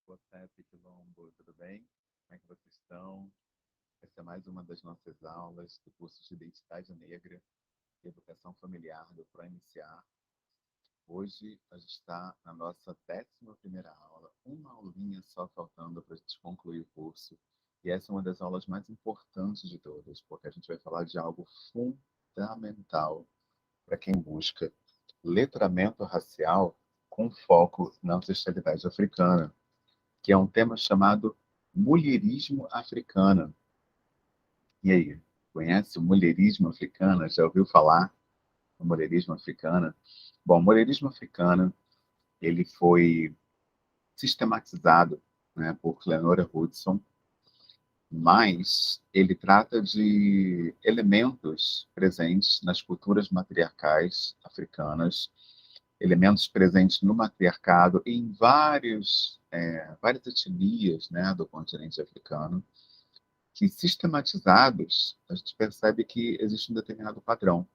WhatsApp Quilombo, tudo bem? Como é que vocês estão? Essa é mais uma das nossas aulas do curso de Identidade Negra e Educação Familiar do ProIniciar. Hoje a gente está na nossa 11ª aula, uma aulinha só faltando para a gente concluir o curso. E essa é uma das aulas mais importantes de todas, porque a gente vai falar de algo fundamental para quem busca letramento racial com foco na ancestralidade africana, que é um tema chamado mulherismo africano. E aí, conhece o mulherismo africano? Já ouviu falar do mulherismo africano? Bom, o mulherismo africano, ele foi sistematizado, né, por Cleonora Hudson, mas ele trata de elementos presentes nas culturas matriarcais africanas, elementos presentes no matriarcado em várias etnias, né, do continente africano, que sistematizados, a gente percebe que existe um determinado padrão,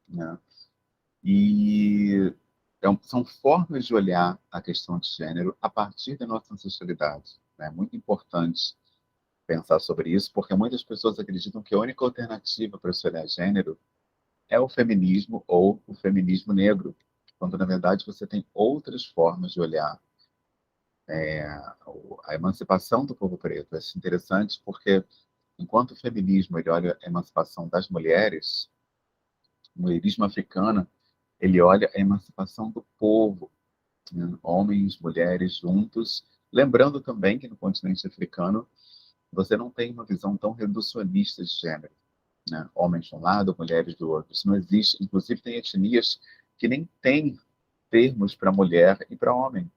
né? E são formas de olhar a questão de gênero a partir da nossa ancestralidade. É muito importante pensar sobre isso, porque muitas pessoas acreditam que a única alternativa para se olhar gênero é o feminismo ou o feminismo negro, quando na verdade você tem outras formas de olhar a emancipação do povo preto. É interessante porque enquanto o feminismo ele olha a emancipação das mulheres, o mulherismo africano ele olha a emancipação do povo, né? Homens, mulheres juntos. Lembrando também que no continente africano você não tem uma visão tão reducionista de gênero, né? Homens de um lado, mulheres do outro. Isso não existe. Inclusive tem etnias que nem têm termos para mulher e para homem.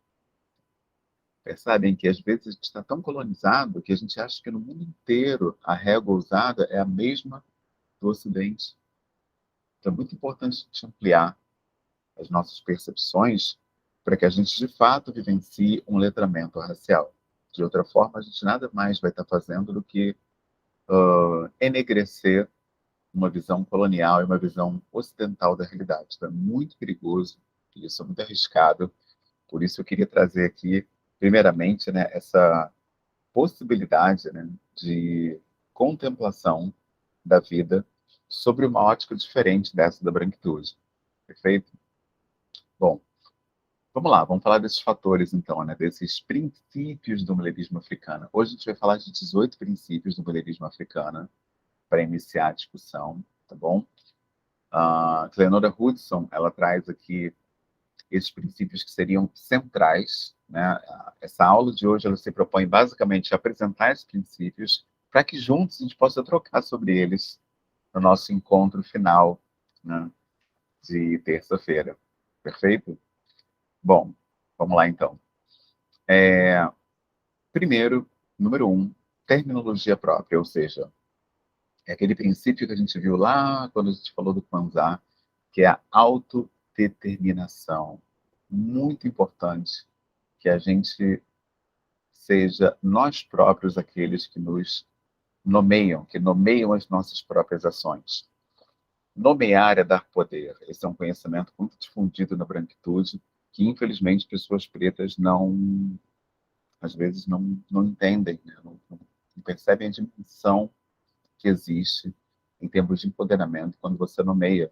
Percebem que às vezes a gente está tão colonizado que a gente acha que no mundo inteiro a régua usada é a mesma do Ocidente. Então é muito importante a gente ampliar as nossas percepções para que a gente, de fato, vivencie um letramento racial. De outra forma, a gente nada mais vai estar fazendo do que enegrecer uma visão colonial e uma visão ocidental da realidade. Então é muito perigoso, isso é muito arriscado. Por isso eu queria trazer aqui, primeiramente, né, essa possibilidade, né, de contemplação da vida sobre uma ótica diferente dessa da branquitude. Perfeito? Bom, vamos lá, vamos falar desses fatores, então, né, desses princípios do mulherismo africano. Hoje a gente vai falar de 18 princípios do mulherismo africano para iniciar a discussão, tá bom? A Cleonora Hudson, ela traz aqui esses princípios que seriam centrais, né? Essa aula de hoje ela se propõe basicamente a apresentar esses princípios para que juntos a gente possa trocar sobre eles no nosso encontro final, né, de terça-feira. Perfeito? Bom, vamos lá então. Primeiro, número 1, terminologia própria, ou seja, é aquele princípio que a gente viu lá quando a gente falou do Kwanzaa, que é a autodeterminação. Muito importante que a gente seja nós próprios aqueles que nos nomeiam, que nomeiam as nossas próprias ações. Nomear é dar poder. Esse é um conhecimento muito difundido na branquitude, que infelizmente pessoas pretas não, às vezes não entendem, né? Não percebem a dimensão que existe em termos de empoderamento quando você nomeia.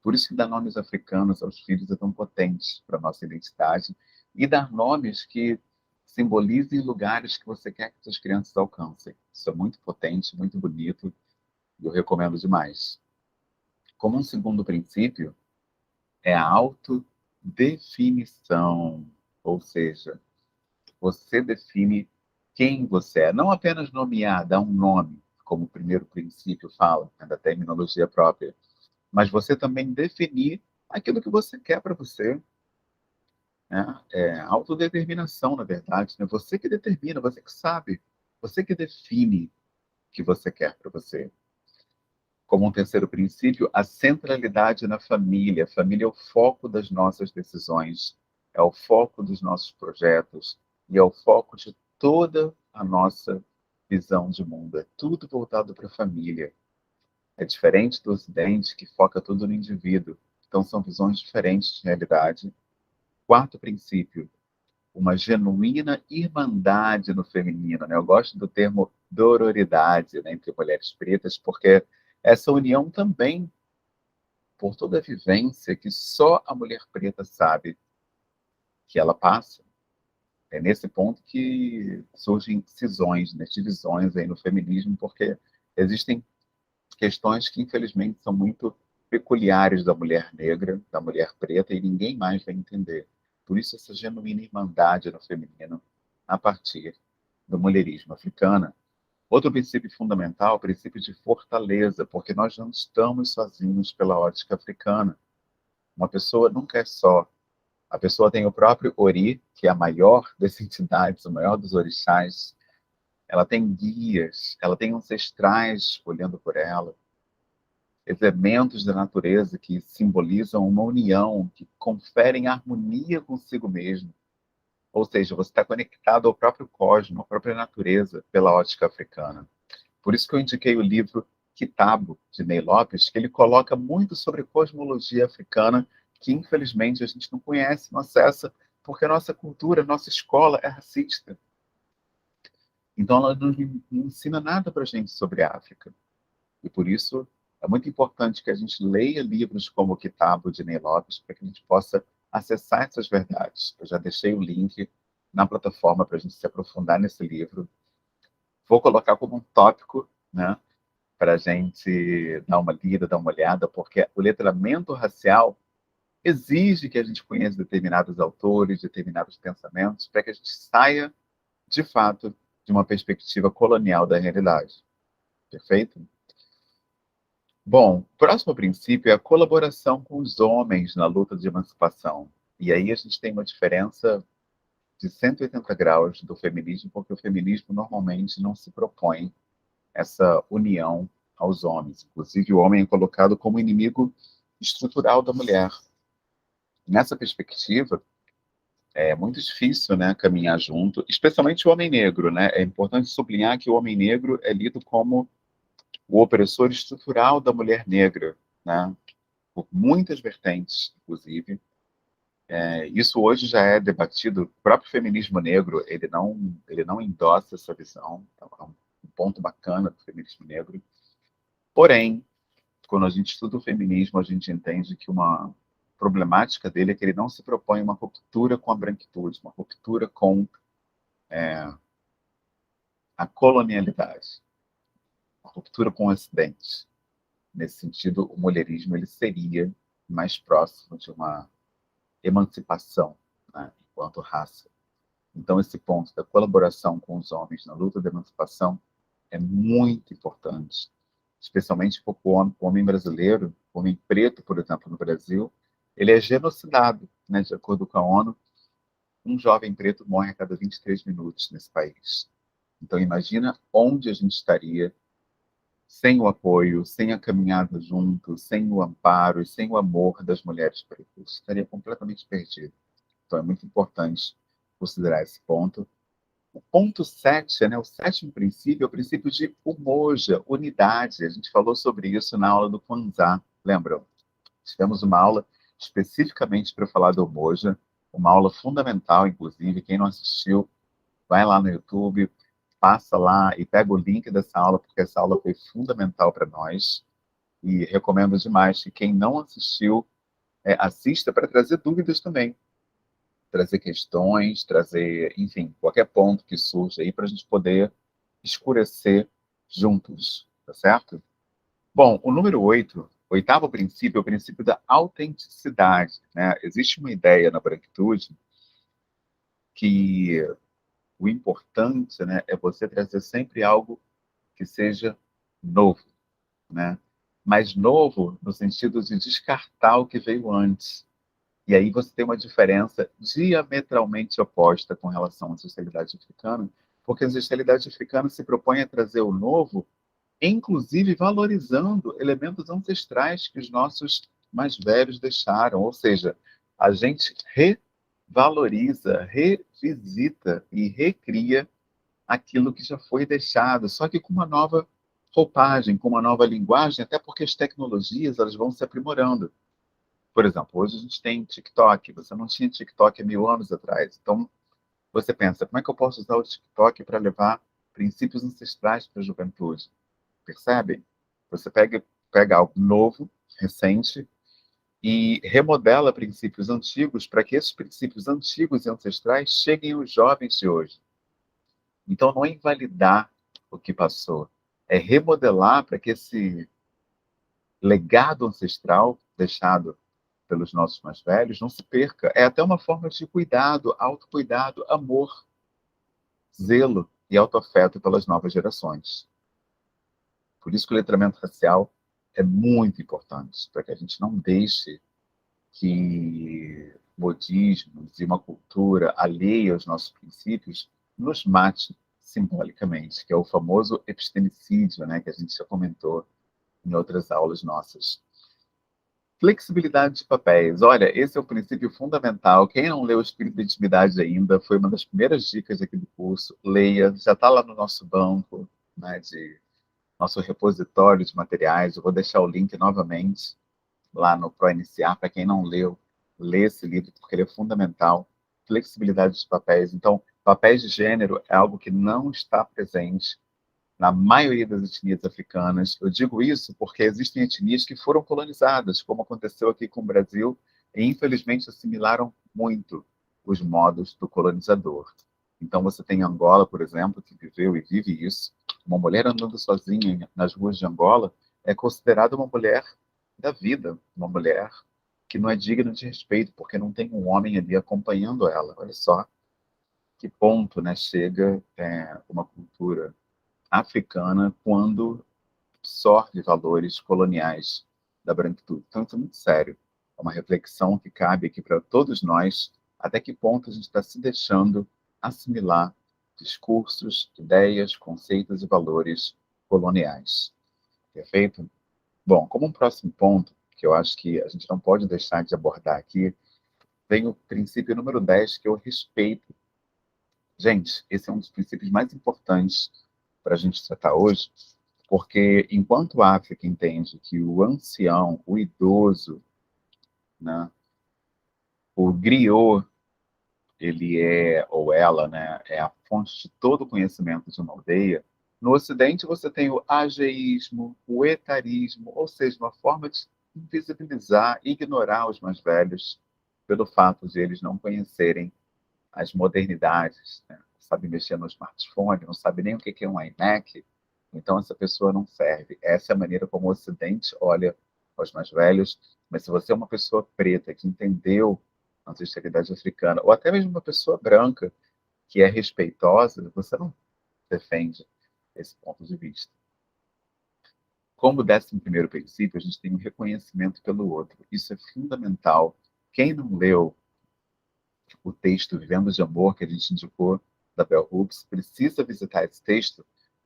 Por isso que dar nomes africanos aos filhos é tão potente para a nossa identidade e dar nomes que simbolizem lugares que você quer que suas crianças alcancem. Isso é muito potente, muito bonito e eu recomendo demais. Como um segundo princípio, é a autodefinição, ou seja, você define quem você é. Não apenas nomear, dar um nome, como o primeiro princípio fala, né, da terminologia própria, mas você também definir aquilo que você quer para você. Né? É autodeterminação, na verdade. Né? Você que determina, você que sabe, você que define o que você quer para você. Como um terceiro princípio, a centralidade na família. A família é o foco das nossas decisões, é o foco dos nossos projetos e é o foco de toda a nossa visão de mundo. É tudo voltado para a família. É diferente do Ocidente, que foca tudo no indivíduo. Então, são visões diferentes de realidade. Quarto princípio, uma genuína irmandade no feminino, né? Eu gosto do termo dororidade, né, entre mulheres pretas, porque essa união também, por toda a vivência que só a mulher preta sabe que ela passa, é nesse ponto que surgem cisões, né, divisões aí no feminismo, porque existem questões que, infelizmente, são muito peculiares da mulher negra, da mulher preta, e ninguém mais vai entender. Por isso, essa genuína irmandade no feminino, a partir do mulherismo africano. Outro princípio fundamental, o princípio de fortaleza, porque nós não estamos sozinhos pela ótica africana. Uma pessoa nunca é só. A pessoa tem o próprio Ori, que é a maior das entidades, o maior dos orixás. Ela tem guias, ela tem ancestrais olhando por ela, elementos da natureza que simbolizam uma união, que conferem harmonia consigo mesmo. Ou seja, você está conectado ao próprio cosmos, à própria natureza, pela ótica africana. Por isso que eu indiquei o livro Kitabo, de Ney Lopes, que ele coloca muito sobre cosmologia africana, que infelizmente a gente não conhece, não acessa, porque a nossa cultura, a nossa escola é racista. Então ela não ensina nada para a gente sobre a África. E por isso é muito importante que a gente leia livros como o Kitabo, de Ney Lopes, para que a gente possa acessar essas verdades. Eu já deixei o link na plataforma para a gente se aprofundar nesse livro. Vou colocar como um tópico, né, para a gente dar uma lida, dar uma olhada, porque o letramento racial exige que a gente conheça determinados autores, determinados pensamentos, para que a gente saia, de fato, de uma perspectiva colonial da realidade. Perfeito? Bom, o próximo princípio é a colaboração com os homens na luta de emancipação. E aí a gente tem uma diferença de 180 graus do feminismo, porque o feminismo normalmente não se propõe essa união aos homens. Inclusive, o homem é colocado como inimigo estrutural da mulher. Nessa perspectiva, é muito difícil, né, caminhar junto, especialmente o homem negro, né? É importante sublinhar que o homem negro é lido como o opressor estrutural da mulher negra, né? Por muitas vertentes, inclusive. Isso hoje já é debatido. O próprio feminismo negro, ele não endossa essa visão. É um ponto bacana do feminismo negro. Porém, quando a gente estuda o feminismo, a gente entende que uma problemática dele é que ele não se propõe uma ruptura com a branquitude, uma ruptura com a colonialidade, uma ruptura com o Ocidente. Nesse sentido, o mulherismo ele seria mais próximo de uma emancipação, né, enquanto raça. Então, esse ponto da colaboração com os homens na luta da emancipação é muito importante, especialmente porque o homem brasileiro, o homem preto, por exemplo, no Brasil, ele é genocidado, né? De acordo com a ONU, um jovem preto morre a cada 23 minutos nesse país. Então, imagina onde a gente estaria sem o apoio, sem a caminhada junto, sem o amparo e sem o amor das mulheres pretas. Estaria completamente perdido. Então, é muito importante considerar esse ponto. O ponto 7, né, o sétimo princípio, é o princípio de umoja, unidade. A gente falou sobre isso na aula do Kwanzaa, lembram? Tivemos uma aula especificamente para falar do umoja, uma aula fundamental, inclusive. Quem não assistiu, vai lá no YouTube, passa lá e pega o link dessa aula, porque essa aula foi fundamental para nós. E recomendo demais que quem não assistiu, assista para trazer dúvidas também, trazer questões, trazer, enfim, qualquer ponto que surja aí para a gente poder escurecer juntos, tá certo? Bom, o número 8, oitavo princípio, é o princípio da autenticidade, né? Existe uma ideia na branquitude que o importante, né, é você trazer sempre algo que seja novo, né? Mas novo no sentido de descartar o que veio antes. E aí você tem uma diferença diametralmente oposta com relação à ancestralidade africana, porque a ancestralidade africana se propõe a trazer o novo, inclusive valorizando elementos ancestrais que os nossos mais velhos deixaram. Ou seja, a gente revaloriza, revisita e recria aquilo que já foi deixado, só que com uma nova roupagem, com uma nova linguagem, até porque as tecnologias elas vão se aprimorando. Por exemplo, hoje a gente tem TikTok, você não tinha TikTok há 1000 anos atrás. Então, você pensa, como é que eu posso usar o TikTok para levar princípios ancestrais para a juventude? Percebe? Você pega algo novo, recente, e remodela princípios antigos para que esses princípios antigos e ancestrais cheguem aos jovens de hoje. Então, não é invalidar o que passou, é remodelar para que esse legado ancestral deixado pelos nossos mais velhos não se perca. É até uma forma de cuidado, autocuidado, amor, zelo e autoafeto pelas novas gerações. Por isso que o letramento racial é muito importante, para que a gente não deixe que modismos e uma cultura alheia aos nossos princípios nos mate simbolicamente, que é o famoso epistemicídio, né, que a gente já comentou em outras aulas nossas. Flexibilidade de papéis. Olha, esse é o princípio fundamental. Quem não leu o Espírito da Intimidade ainda, foi uma das primeiras dicas aqui do curso. Leia, já está lá no nosso banco, né, de nosso repositório de materiais. Eu vou deixar o link novamente lá no Pro Iniciar, para quem não leu, lê esse livro, porque ele é fundamental. Flexibilidade dos papéis. Então, papéis de gênero é algo que não está presente na maioria das etnias africanas. Eu digo isso porque existem etnias que foram colonizadas, como aconteceu aqui com o Brasil, e infelizmente assimilaram muito os modos do colonizador. Então, você tem Angola, por exemplo, que viveu e vive isso. Uma mulher andando sozinha nas ruas de Angola é considerada uma mulher da vida, uma mulher que não é digna de respeito, porque não tem um homem ali acompanhando ela. Olha só que ponto, né, chega uma cultura africana quando absorve valores coloniais da branquitude. Então, isso é muito sério. É uma reflexão que cabe aqui para todos nós, até que ponto a gente está se deixando assimilar discursos, ideias, conceitos e valores coloniais. Perfeito? Bom, como um próximo ponto, que eu acho que a gente não pode deixar de abordar aqui, vem o princípio número 10, que é o respeito. Gente, esse é um dos princípios mais importantes para a gente tratar hoje, porque enquanto a África entende que o ancião, o idoso, né, o griot, ele é, ou ela, né, é a fonte de todo o conhecimento de uma aldeia, no Ocidente você tem o ageísmo, o etarismo, ou seja, uma forma de invisibilizar, ignorar os mais velhos pelo fato de eles não conhecerem as modernidades, né? Não sabe mexer no smartphone, não sabe nem o que é um iMac, então essa pessoa não serve. Essa é a maneira como o Ocidente olha aos mais velhos, mas se você é uma pessoa preta que entendeu a ancestralidade africana, ou até mesmo uma pessoa branca que é respeitosa, você não defende esse ponto de vista. Como 11º princípio, a gente tem um reconhecimento pelo outro. Isso é fundamental. Quem não leu o texto Vivendo de Amor, que a gente indicou, da Bell Hooks, precisa visitar esse texto,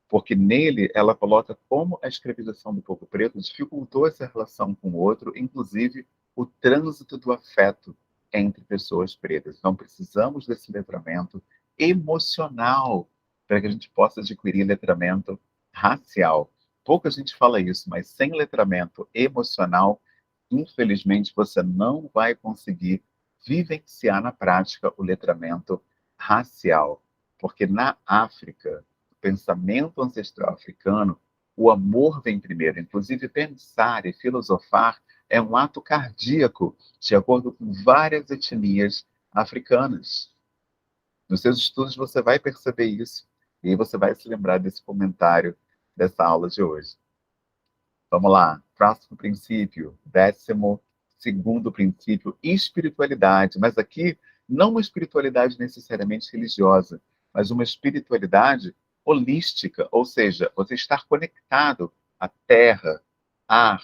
porque nele ela coloca como a escravização do povo preto dificultou essa relação com o outro, inclusive o trânsito do afeto entre pessoas pretas. Então, precisamos desse letramento emocional para que a gente possa adquirir letramento racial. Pouca gente fala isso, mas sem letramento emocional, infelizmente, você não vai conseguir vivenciar na prática o letramento racial. Porque na África, o pensamento ancestral africano, o amor vem primeiro. Inclusive, pensar e filosofar é um ato cardíaco, de acordo com várias etnias africanas. Nos seus estudos, você vai perceber isso. E aí você vai se lembrar desse comentário dessa aula de hoje. Vamos lá, próximo princípio, 12º princípio, espiritualidade. Mas aqui, não uma espiritualidade necessariamente religiosa, mas uma espiritualidade holística, ou seja, você estar conectado à terra, ar,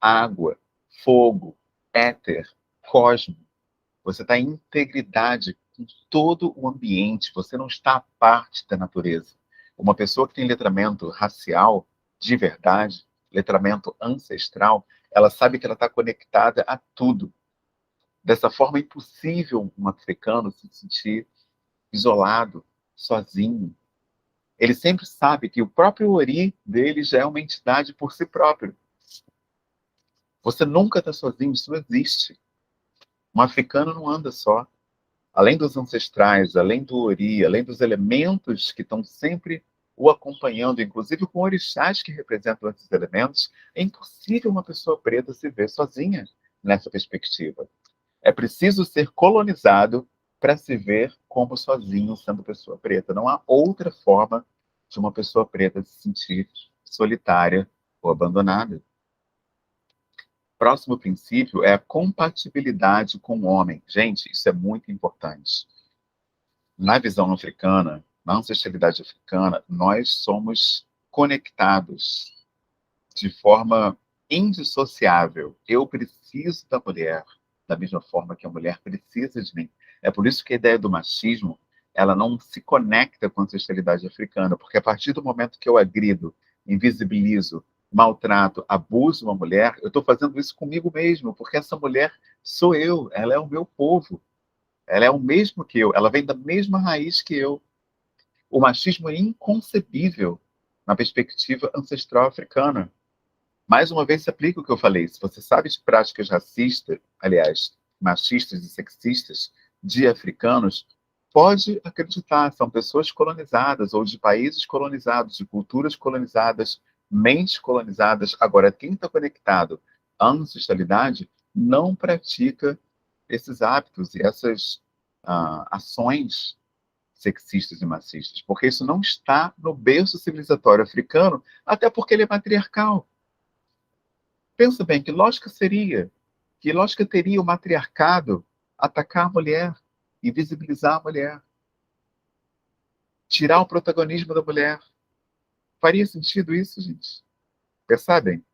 água, fogo, éter, cosmos. Você está em integridade com todo o ambiente, você não está à parte da natureza. Uma pessoa que tem letramento racial, de verdade, letramento ancestral, ela sabe que ela está conectada a tudo. Dessa forma, é impossível um africano se sentir isolado, sozinho. Ele sempre sabe que o próprio Ori dele já é uma entidade por si próprio. Você nunca está sozinho, isso não existe. Um africano não anda só. além dos ancestrais, além do ori, além dos elementos que estão sempre o acompanhando, inclusive com orixás que representam esses elementos, é impossível uma pessoa preta se ver sozinha nessa perspectiva. É preciso ser colonizado para se ver como sozinho sendo pessoa preta. Não há outra forma de uma pessoa preta se sentir solitária ou abandonada. Próximo princípio é a compatibilidade com o homem. Gente, isso é muito importante. Na visão africana, na ancestralidade africana, nós somos conectados de forma indissociável. Eu preciso da mulher da mesma forma que a mulher precisa de mim. É por isso que a ideia do machismo, ela não se conecta com a ancestralidade africana, porque a partir do momento que eu agrido, invisibilizo, maltrato, abuso uma mulher, eu estou fazendo isso comigo mesmo, porque essa mulher sou eu, ela é o meu povo, ela é o mesmo que eu, ela vem da mesma raiz que eu. O machismo é inconcebível na perspectiva ancestral africana. Mais uma vez se aplica o que eu falei. Se você sabe de práticas racistas, aliás, machistas e sexistas de africanos, pode acreditar, são pessoas colonizadas ou de países colonizados, de culturas colonizadas, mentes colonizadas. Agora, quem está conectado à ancestralidade não pratica esses hábitos e essas ações sexistas e machistas, porque isso não está no berço civilizatório africano, até porque ele é matriarcal. Pensa bem, que lógica seria? Que lógica teria o matriarcado atacar a mulher, invisibilizar a mulher, tirar o protagonismo da mulher? Faria sentido isso, gente? Percebem?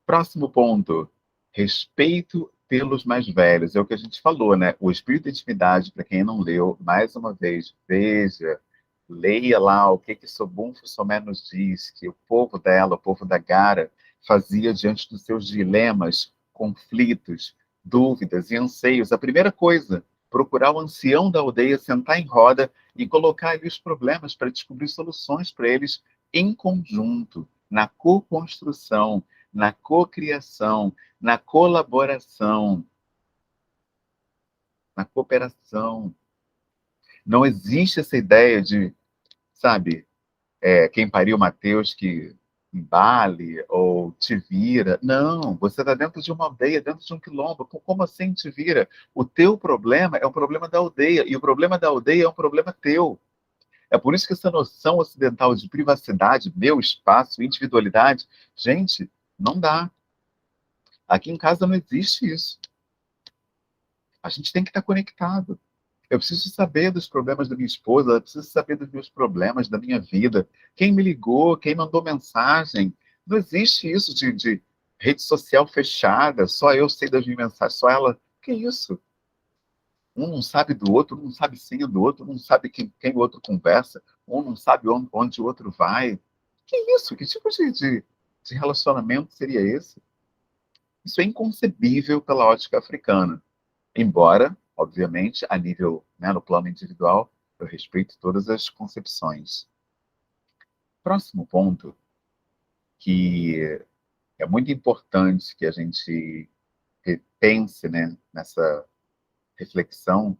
Próximo ponto. Respeito pelos mais velhos. É o que a gente falou, né? O espírito de intimidade, para quem não leu, mais uma vez, veja, leia lá o que Sobun Fussomé nos diz, que o povo dela, o povo da Gara, fazia diante dos seus dilemas, conflitos, dúvidas e anseios. A primeira coisa, procurar o ancião da aldeia, sentar em roda e colocar ali os problemas para descobrir soluções para eles em conjunto, na co-construção, na cocriação, na colaboração, na cooperação. Não existe essa ideia de, sabe, quem pariu Mateus que embale ou te vira. Não, você está dentro de uma aldeia, dentro de um quilombo. Como assim te vira? O teu problema é um problema da aldeia, e o problema da aldeia é um problema teu. É por isso que essa noção ocidental de privacidade, meu espaço, individualidade, gente, não dá. Aqui em casa não existe isso. A gente tem que estar conectado. Eu preciso saber dos problemas da minha esposa, eu preciso saber dos meus problemas, da minha vida. Quem me ligou, quem mandou mensagem. Não existe isso de rede social fechada, só eu sei das minhas mensagens, só ela. Que isso? Um não sabe do outro, um não sabe senha do outro, um não sabe quem o outro conversa, um não sabe onde o outro vai. Que isso? Que tipo de relacionamento seria esse? Isso é inconcebível pela ótica africana. Embora, obviamente, a nível, né, no plano individual, eu respeito todas as concepções. Próximo ponto, que é muito importante que a gente pense, né, nessa reflexão,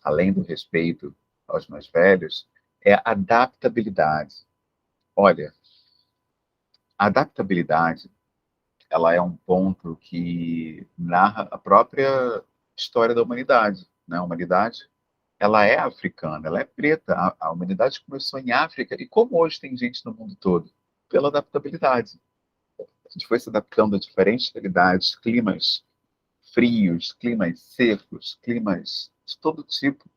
além do respeito aos mais velhos, é a adaptabilidade. Olha, a adaptabilidade, ela é um ponto que narra a própria história da humanidade, né? A humanidade, ela é africana, ela é preta. A humanidade começou em África, e como hoje tem gente no mundo todo? Pela adaptabilidade. A gente foi se adaptando a diferentes realidades, climas frios, climas secos, climas de todo tipo.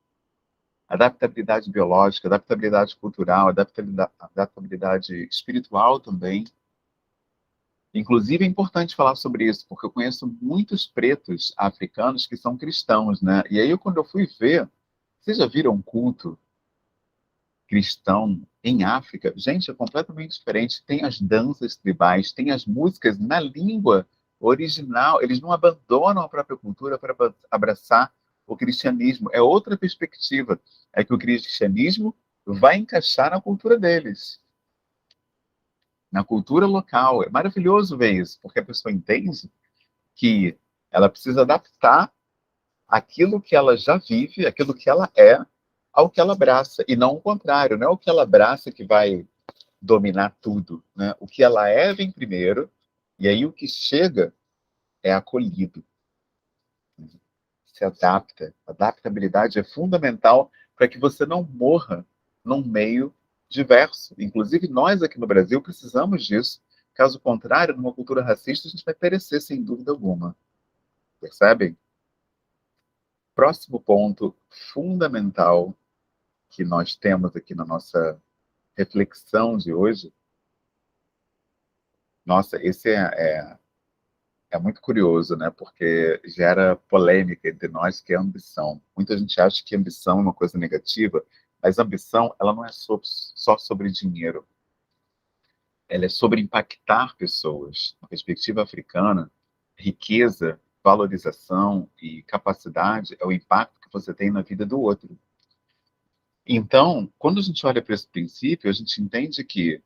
Adaptabilidade biológica, adaptabilidade cultural, adaptabilidade espiritual também. Inclusive, é importante falar sobre isso, porque eu conheço muitos pretos africanos que são cristãos, né? E aí, quando eu fui ver, vocês já viram um culto cristão em África? Gente, é completamente diferente. Tem as danças tribais, tem as músicas na língua original. Eles não abandonam a própria cultura para abraçar o cristianismo. É outra perspectiva. É que o cristianismo vai encaixar na cultura deles, na cultura local. É maravilhoso ver isso, porque a pessoa entende que ela precisa adaptar aquilo que ela já vive, aquilo que ela é, ao que ela abraça, e não o contrário, não é o que ela abraça que vai dominar tudo, né? O que ela é vem primeiro, e aí o que chega é acolhido, se adapta. Adaptabilidade é fundamental para que você não morra num meio diverso. Inclusive, nós aqui no Brasil precisamos disso. Caso contrário, numa cultura racista, a gente vai perecer sem dúvida alguma. Percebem? Próximo ponto fundamental que nós temos aqui na nossa reflexão de hoje. Nossa, esse é muito curioso, né? Porque gera polêmica entre nós, que é a ambição. Muita gente acha que ambição é uma coisa negativa, mas ambição, ela não é só sobre dinheiro. Ela é sobre impactar pessoas. Na perspectiva africana, riqueza, valorização e capacidade é o impacto que você tem na vida do outro. Então, quando a gente olha para esse princípio, a gente entende que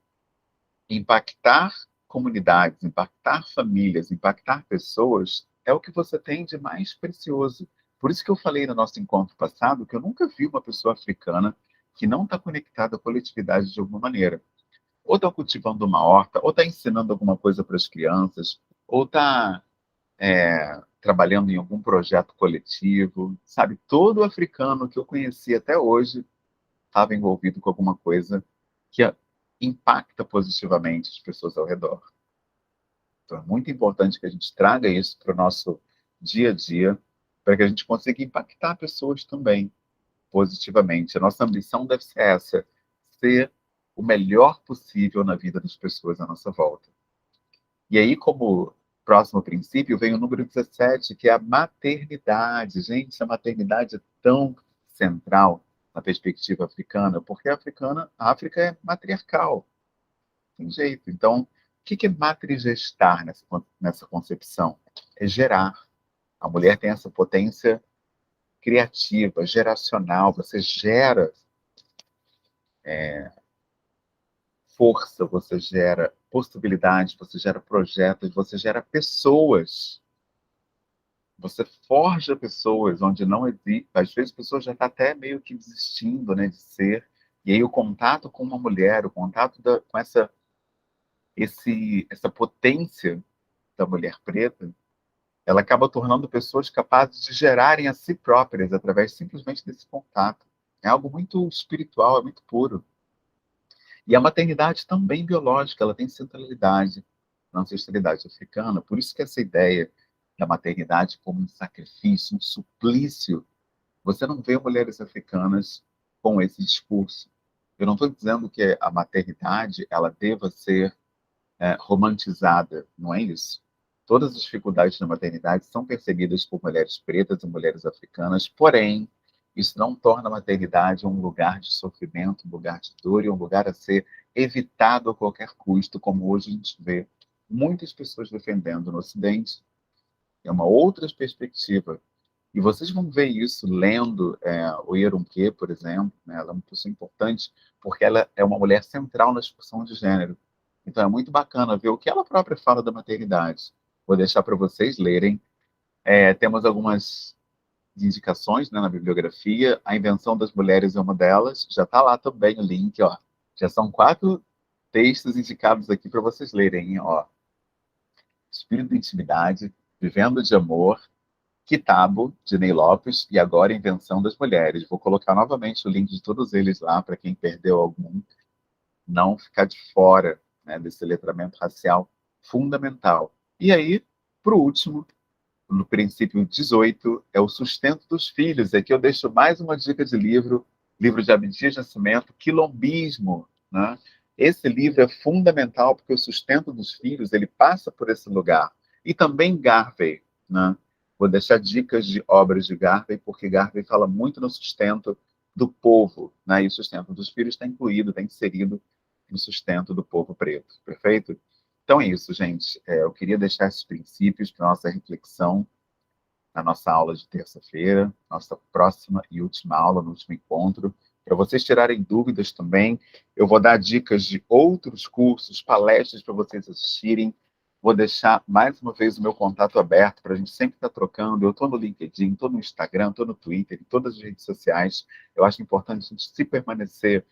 impactar comunidades, impactar famílias, impactar pessoas é o que você tem de mais precioso. Por isso que eu falei no nosso encontro passado que eu nunca vi uma pessoa africana que não está conectada à coletividade de alguma maneira. Ou está cultivando uma horta, ou está ensinando alguma coisa para as crianças, ou está trabalhando em algum projeto coletivo. Sabe, todo africano que eu conheci até hoje estava envolvido com alguma coisa que impacta positivamente as pessoas ao redor. Então, é muito importante que a gente traga isso para o nosso dia a dia, para que a gente consiga impactar pessoas também positivamente. A nossa ambição deve ser essa, ser o melhor possível na vida das pessoas à nossa volta. E aí, como próximo princípio, vem o número 17, que é a maternidade. Gente, a maternidade é tão central na perspectiva africana, porque a África é matriarcal, tem jeito. Então, o que é matrigestar nessa concepção? É gerar. A mulher tem essa potência criativa, geracional, você gera força, você gera possibilidades, você gera projetos, você gera pessoas. Você forja pessoas onde não existe. Às vezes a pessoa já está até meio que desistindo, né, de ser. E aí o contato com uma mulher, o contato com essa potência da mulher preta, ela acaba tornando pessoas capazes de gerarem a si próprias através simplesmente desse contato. É algo muito espiritual, é muito puro. E a maternidade também biológica, ela tem centralidade na ancestralidade africana. Por isso que essa ideia da maternidade como um sacrifício, um suplício, você não vê mulheres africanas com esse discurso. Eu não estou dizendo que a maternidade ela deva ser romantizada, não é isso? Todas as dificuldades da maternidade são percebidas por mulheres pretas e mulheres africanas, porém, isso não torna a maternidade um lugar de sofrimento, um lugar de dor e um lugar a ser evitado a qualquer custo, como hoje a gente vê muitas pessoas defendendo no Ocidente. É uma outra perspectiva. E vocês vão ver isso lendo o Yerunque, por exemplo. Né? Ela é uma pessoa importante porque ela é uma mulher central na discussão de gênero. Então é muito bacana ver o que ela própria fala da maternidade. Vou deixar para vocês lerem. Temos algumas indicações, né, na bibliografia. A Invenção das Mulheres é uma delas. Já está lá também o link. Ó. Já são 4 textos indicados aqui para vocês lerem. Ó. Espírito da Intimidade, Vivendo de Amor, Kitabo, de Ney Lopes, e agora Invenção das Mulheres. Vou colocar novamente o link de todos eles lá, para quem perdeu algum, não ficar de fora, né, desse letramento racial fundamental. E aí, para o último, no princípio 18, é o sustento dos filhos. Aqui eu deixo mais uma dica de livro de Abdias Nascimento, Quilombismo. Né? Esse livro é fundamental porque o sustento dos filhos ele passa por esse lugar. E também Garvey. Né? Vou deixar dicas de obras de Garvey, porque Garvey fala muito no sustento do povo. Né? E o sustento dos filhos está incluído, está inserido no sustento do povo preto. Perfeito? Então é isso, gente. Eu queria deixar esses princípios para nossa reflexão na nossa aula de terça-feira, nossa próxima e última aula, no último encontro. Para vocês tirarem dúvidas também, eu vou dar dicas de outros cursos, palestras para vocês assistirem. Vou deixar mais uma vez o meu contato aberto para a gente sempre estar trocando. Eu estou no LinkedIn, estou no Instagram, estou no Twitter, em todas as redes sociais. Eu acho importante a gente se permanecer,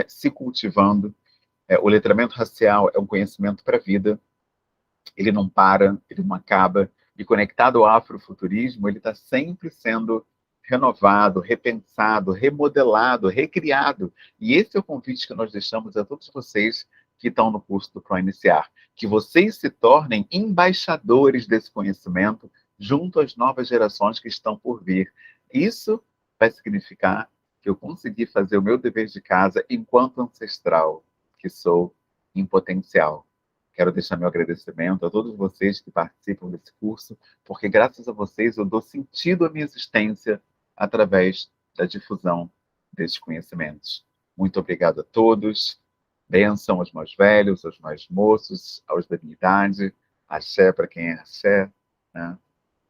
se cultivando. O letramento racial é um conhecimento para a vida. Ele não para, ele não acaba. E conectado ao afrofuturismo, ele está sempre sendo renovado, repensado, remodelado, recriado. E esse é o convite que nós deixamos a todos vocês que estão no curso do Pro Iniciar, que vocês se tornem embaixadores desse conhecimento junto às novas gerações que estão por vir. Isso vai significar que eu consegui fazer o meu dever de casa enquanto ancestral, que sou em potencial. Quero deixar meu agradecimento a todos vocês que participam desse curso, porque graças a vocês eu dou sentido à minha existência através da difusão desses conhecimentos. Muito obrigado a todos. Bênção aos mais velhos, aos mais moços, aos da minha idade. Axé para quem é axé, né?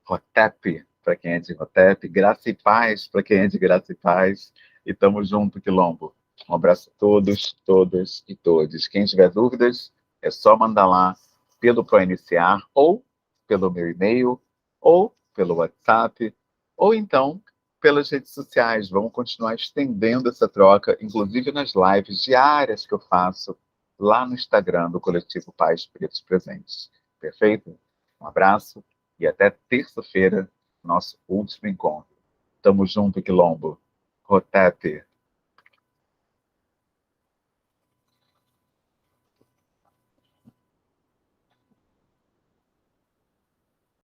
Rotep para quem é de Rotep. Graça e paz para quem é de graça e paz. E tamo junto, Quilombo. Um abraço a todos, todas e todos. Quem tiver dúvidas, é só mandar lá pelo ProIniciar, ou pelo meu e-mail, ou pelo WhatsApp, ou então pelas redes sociais. Vamos continuar estendendo essa troca, inclusive nas lives diárias que eu faço lá no Instagram do Coletivo Pais Pretos Presentes. Perfeito? Um abraço e até terça-feira, nosso último encontro. Tamo junto, Quilombo. Rotep.